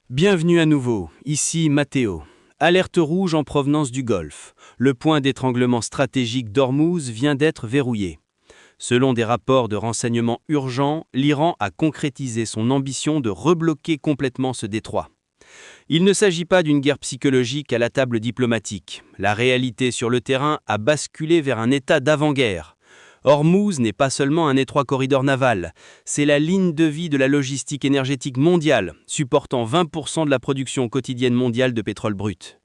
Bienvenue à nouveau, ici Matteo. Alerte rouge en provenance du Golfe. Le point d'étranglement stratégique d'Ormuz vient d'être verrouillé. Selon des rapports de renseignement urgents, l'Iran a concrétisé son ambition de rebloquer complètement ce détroit. Il ne s'agit pas d'une guerre psychologique à la table diplomatique. La réalité sur le terrain a basculé vers un état d'avant-guerre. Ormuz n'est pas seulement un étroit corridor naval, c'est la ligne de vie de la logistique énergétique mondiale, supportant 20% de la production quotidienne mondiale de pétrole brut.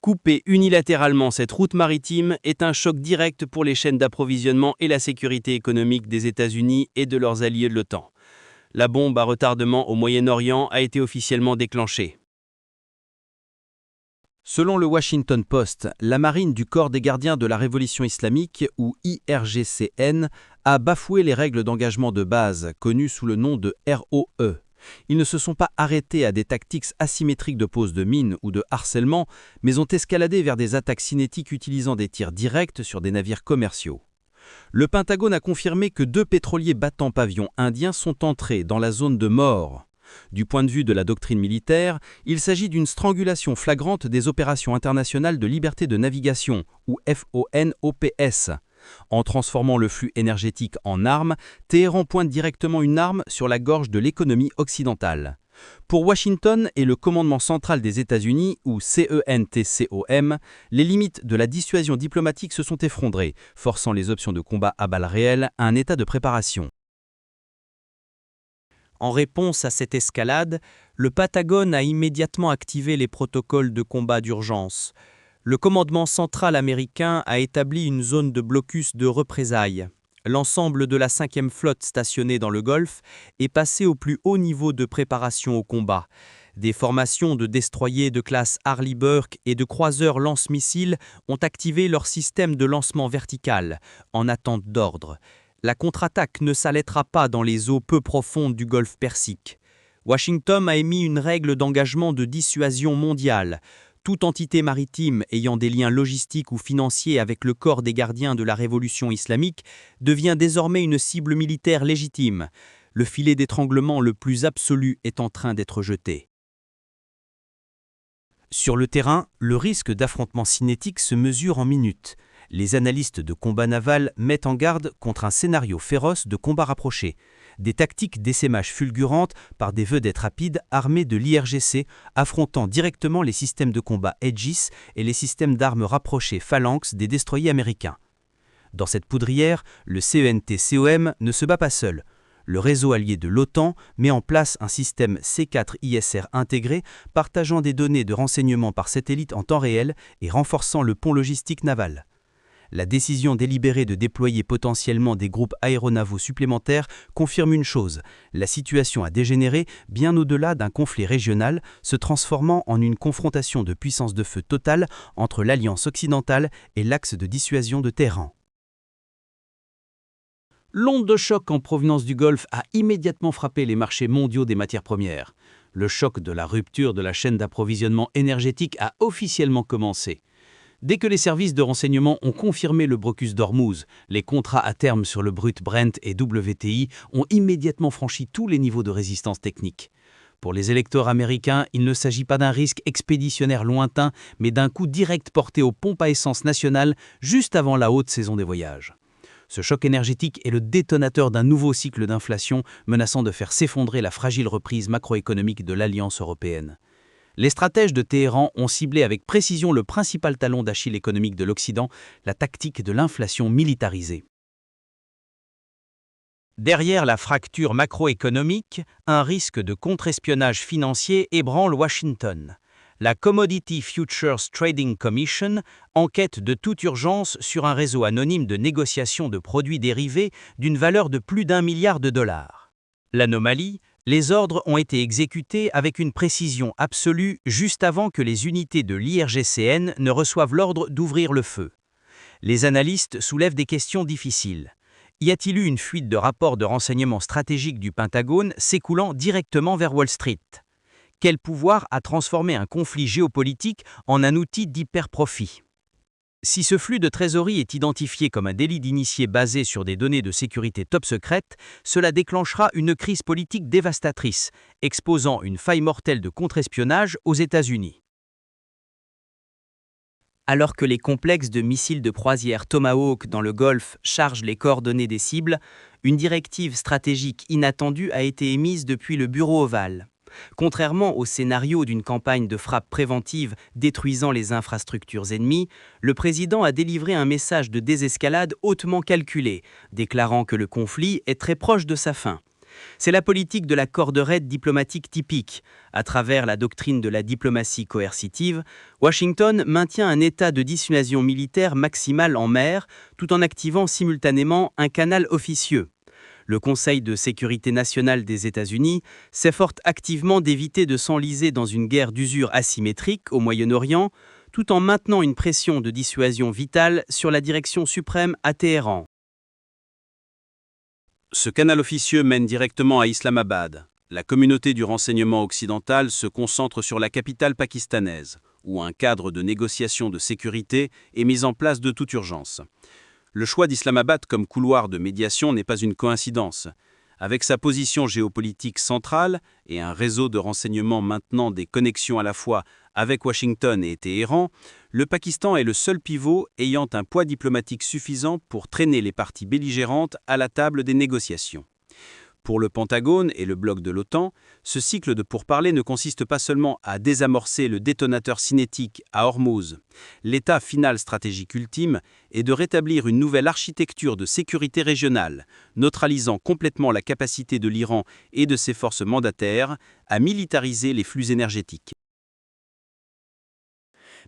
Couper unilatéralement cette route maritime est un choc direct pour les chaînes d'approvisionnement et la sécurité économique des États-Unis et de leurs alliés de l'OTAN. La bombe à retardement au Moyen-Orient a été officiellement déclenchée. Selon le Washington Post, la marine du Corps des gardiens de la Révolution islamique, ou IRGCN, a bafoué les règles d'engagement de base, connues sous le nom de ROE. Ils ne se sont pas arrêtés à des tactiques asymétriques de pose de mines ou de harcèlement, mais ont escaladé vers des attaques cinétiques utilisant des tirs directs sur des navires commerciaux. Le Pentagone a confirmé que 2 pétroliers battant pavillon indien sont entrés dans la zone de mort. Du point de vue de la doctrine militaire, il s'agit d'une strangulation flagrante des opérations internationales de liberté de navigation, ou FONOPS. En transformant le flux énergétique en arme, Téhéran pointe directement une arme sur la gorge de l'économie occidentale. Pour Washington et le commandement central des États-Unis, ou CENTCOM, les limites de la dissuasion diplomatique se sont effondrées, forçant les options de combat à balles réelles à un état de préparation. En réponse à cette escalade, le Pentagone a immédiatement activé les protocoles de combat d'urgence. Le commandement central américain a établi une zone de blocus de représailles. L'ensemble de la 5e flotte stationnée dans le Golfe est passé au plus haut niveau de préparation au combat. Des formations de destroyers de classe Arleigh Burke et de croiseurs lance-missiles ont activé leur système de lancement vertical, en attente d'ordre. La contre-attaque ne s'arrêtera pas dans les eaux peu profondes du Golfe Persique. Washington a émis une règle d'engagement de dissuasion mondiale. Toute entité maritime ayant des liens logistiques ou financiers avec le corps des gardiens de la Révolution islamique devient désormais une cible militaire légitime. Le filet d'étranglement le plus absolu est en train d'être jeté. Sur le terrain, le risque d'affrontement cinétique se mesure en minutes. Les analystes de combat naval mettent en garde contre un scénario féroce de combat rapproché. Des tactiques d'essaimage fulgurantes par des vedettes rapides armées de l'IRGC affrontant directement les systèmes de combat Aegis et les systèmes d'armes rapprochées Phalanx des destroyers américains. Dans cette poudrière, le CENTCOM ne se bat pas seul. Le réseau allié de l'OTAN met en place un système C4ISR intégré, partageant des données de renseignement par satellite en temps réel et renforçant le pont logistique naval. La décision délibérée de déployer potentiellement des groupes aéronavaux supplémentaires confirme une chose, la situation a dégénéré bien au-delà d'un conflit régional, se transformant en une confrontation de puissance de feu totale entre l'Alliance occidentale et l'axe de dissuasion de Téhéran. L'onde de choc en provenance du Golfe a immédiatement frappé les marchés mondiaux des matières premières. Le choc de la rupture de la chaîne d'approvisionnement énergétique a officiellement commencé. Dès que les services de renseignement ont confirmé le blocus d'Ormuz, les contrats à terme sur le brut Brent et WTI ont immédiatement franchi tous les niveaux de résistance technique. Pour les électeurs américains, il ne s'agit pas d'un risque expéditionnaire lointain, mais d'un coup direct porté aux pompes à essence nationales juste avant la haute saison des voyages. Ce choc énergétique est le détonateur d'un nouveau cycle d'inflation menaçant de faire s'effondrer la fragile reprise macroéconomique de l'Alliance européenne. Les stratèges de Téhéran ont ciblé avec précision le principal talon d'Achille économique de l'Occident, la tactique de l'inflation militarisée. Derrière la fracture macroéconomique, un risque de contre-espionnage financier ébranle Washington. La Commodity Futures Trading Commission enquête de toute urgence sur un réseau anonyme de négociation de produits dérivés d'une valeur de plus d'1 milliard de dollars. L'anomalie, les ordres ont été exécutés avec une précision absolue juste avant que les unités de l'IRGCN ne reçoivent l'ordre d'ouvrir le feu. Les analystes soulèvent des questions difficiles. Y a-t-il eu une fuite de rapports de renseignement stratégiques du Pentagone s'écoulant directement vers Wall Street ? Quel pouvoir a transformé un conflit géopolitique en un outil d'hyperprofit ? Si ce flux de trésorerie est identifié comme un délit d'initié basé sur des données de sécurité top secrètes, cela déclenchera une crise politique dévastatrice, exposant une faille mortelle de contre-espionnage aux États-Unis. Alors que les complexes de missiles de croisière Tomahawk dans le Golfe chargent les coordonnées des cibles, une directive stratégique inattendue a été émise depuis le Bureau ovale. Contrairement au scénario d'une campagne de frappe préventive détruisant les infrastructures ennemies, le président a délivré un message de désescalade hautement calculé, déclarant que le conflit est très proche de sa fin. C'est la politique de la corde raide diplomatique typique. À travers la doctrine de la diplomatie coercitive, Washington maintient un état de dissuasion militaire maximale en mer, tout en activant simultanément un canal officieux. Le Conseil de sécurité nationale des États-Unis s'efforce activement d'éviter de s'enliser dans une guerre d'usure asymétrique au Moyen-Orient, tout en maintenant une pression de dissuasion vitale sur la direction suprême à Téhéran. Ce canal officieux mène directement à Islamabad. La communauté du renseignement occidental se concentre sur la capitale pakistanaise, où un cadre de négociation de sécurité est mis en place de toute urgence. Le choix d'Islamabad comme couloir de médiation n'est pas une coïncidence. Avec sa position géopolitique centrale et un réseau de renseignement maintenant des connexions à la fois avec Washington et Téhéran, le Pakistan est le seul pivot ayant un poids diplomatique suffisant pour traîner les parties belligérantes à la table des négociations. Pour le Pentagone et le bloc de l'OTAN, ce cycle de pourparlers ne consiste pas seulement à désamorcer le détonateur cinétique à Hormuz. L'état final stratégique ultime est de rétablir une nouvelle architecture de sécurité régionale, neutralisant complètement la capacité de l'Iran et de ses forces mandataires à militariser les flux énergétiques.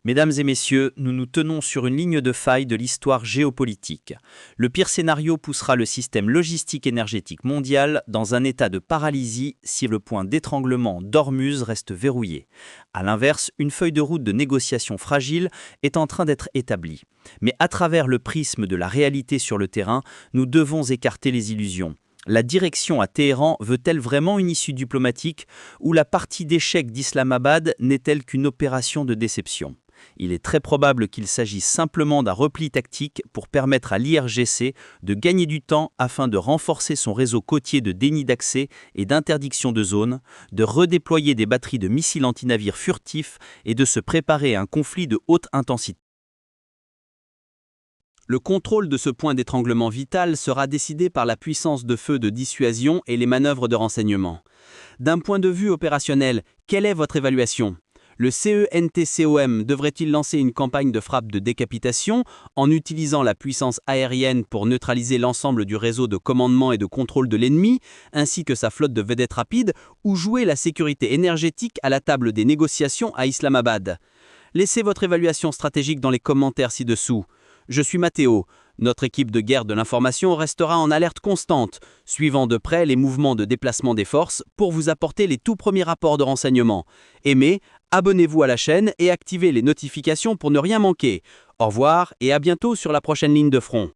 Mesdames et messieurs, nous nous tenons sur une ligne de faille de l'histoire géopolitique. Le pire scénario poussera le système logistique énergétique mondial dans un état de paralysie si le point d'étranglement d'Ormuz reste verrouillé. A l'inverse, une feuille de route de négociation fragile est en train d'être établie. Mais à travers le prisme de la réalité sur le terrain, nous devons écarter les illusions. La direction à Téhéran veut-elle vraiment une issue diplomatique ou la partie d'échec d'Islamabad n'est-elle qu'une opération de déception ? Il est très probable qu'il s'agisse simplement d'un repli tactique pour permettre à l'IRGC de gagner du temps afin de renforcer son réseau côtier de déni d'accès et d'interdiction de zone, de redéployer des batteries de missiles antinavires furtifs et de se préparer à un conflit de haute intensité. Le contrôle de ce point d'étranglement vital sera décidé par la puissance de feu de dissuasion et les manœuvres de renseignement. D'un point de vue opérationnel, quelle est votre évaluation ? Le CENTCOM devrait-il lancer une campagne de frappe de décapitation en utilisant la puissance aérienne pour neutraliser l'ensemble du réseau de commandement et de contrôle de l'ennemi, ainsi que sa flotte de vedettes rapides, ou jouer la sécurité énergétique à la table des négociations à Islamabad ? Laissez votre évaluation stratégique dans les commentaires ci-dessous. Je suis Mathéo. Notre équipe de guerre de l'information restera en alerte constante, suivant de près les mouvements de déplacement des forces pour vous apporter les tout premiers rapports de renseignement. Aimez, abonnez-vous à la chaîne et activez les notifications pour ne rien manquer. Au revoir et à bientôt sur la prochaine ligne de front.